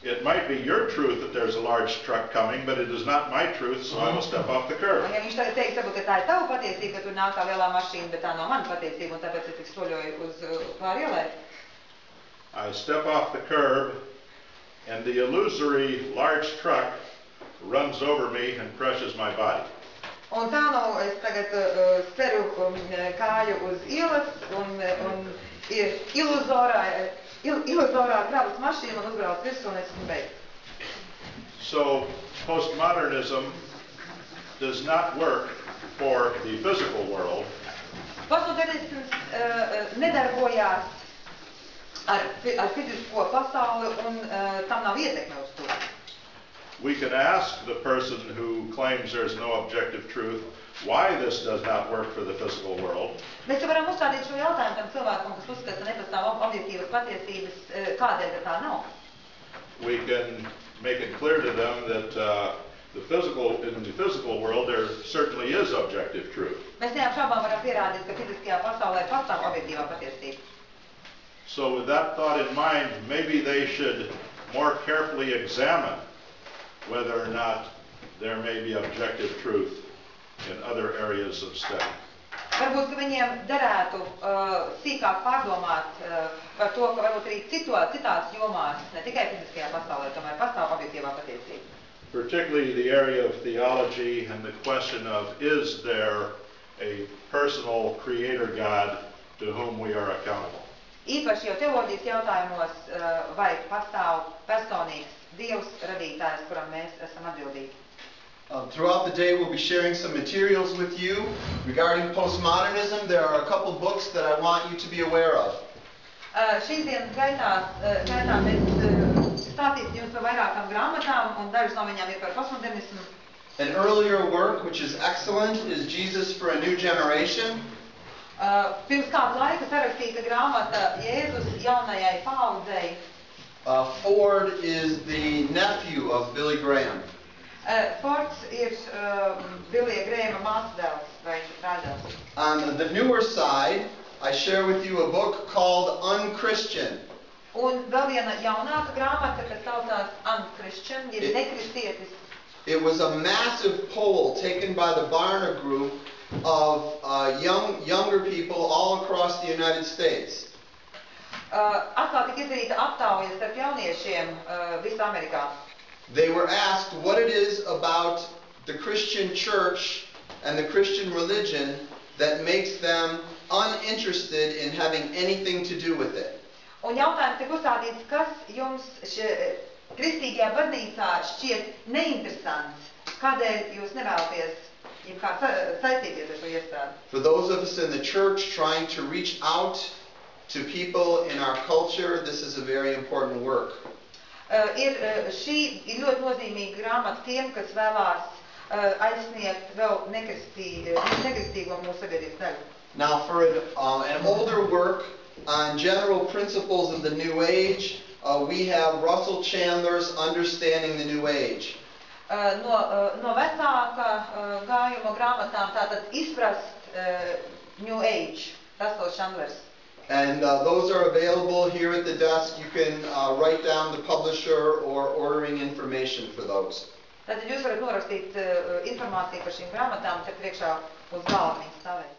It might be your truth that there's a large truck coming, but it is not my truth, so I will step off the curb. Un ja viņš tagad teiks, ka tā ir tava patiesība, ka tur nāk tā lielā mašīna, bet tā nav mana patiesība, un tāpēc es tik soļoju uz pāri ielai. I step off the curb, and the illusory large truck runs over me and crushes my body. Un tā nu es tagad speru kāju uz ielas un ir iluzorā kravas mašīna un uzbrauc virsū un esmu beigts. So postmodernism does not work for the physical world. Postmodernisms nedarbojās ar fizisko pasauli un tam nav ietekme uz to. We can ask the person who claims there's no objective truth why this does not work for the physical world. Mēs jau varam uzstādīt šo jautājumu tam cilvēkam, kas uzskata, ka nepastāv objektīvas patiesības, kādēļ tā nav. We can make it clear to them that in the physical world, there certainly is objective truth. Mēs neapšaubām varam pierādīt, ka fiziskajā pasaulē pastāv objektīvā patiesība. So with that thought in mind, maybe they should more carefully examine whether or not there may be objective truth in other areas of study. Varbūt, ka viņiem derētu sīkāk pārdomāt par to, ka varbūt arī citās jomās, ne tikai fiziskajā pasaulē, tomēr pastāv objektīvā patiesība. Particularly the area of theology and the question of, is there a personal creator God to whom we are accountable? Īpaši jau teoloģijas jautājumos, vai pastāv personīgs Dievs radītājs, kuram mēs esam atbildīgi. Throughout the day, we'll be sharing some materials with you regarding postmodernism. There are a couple books that I want you to be aware of. Šīs dienas gaitā mēs stāstīsim jums par vairākām grāmatām, un dažas no viņām ir par postmodernismu. An earlier work, which is excellent, is Jesus for a New Generation. Pirms kādu laiku sarakstīta grāmata Jēzus jaunajai paaudzei. Ford is the nephew of Billy Graham. Fords ir Billija Grahama māsdēls vai brāļdēls. On the newer side, I share with you a book called Unchristian. Un vēl viena jaunāka grāmata, kas saucās Unchristian, ir nekristietis. It was a massive poll taken by the Barna Group of younger people all across the United States. Atkal tika izdarīta aptauja starp jauniešiem visā Amerikā. They were asked what it is about the Christian church and the Christian religion that makes them uninterested in having anything to do with it. Un jautājums tika uzstādīts, kas jums kristīgajā baznīcā šķiet neinteresants, kādēļ jūs nevēlaties saistīties ar šo iestādi. For those of us in the church trying to reach out to people in our culture, this is a very important work. Šī ir ļoti nozīmīga grāmata tiem, kas vēlās aizsniegt vēl nekristīgo mūsu sabiedrības daļu. Now for an older work on general principles of the New Age, we have Russell Chandler's Understanding the New Age. No vecāka gājuma grāmatām tātad izprast New Age, Russell Chandlers. And those are available here at the desk. You can write down the publisher or ordering information for those. Tātad jūs varat norakstīt informāciju par šīm grāmatām, te priekšā uz galda viņas stāvēt.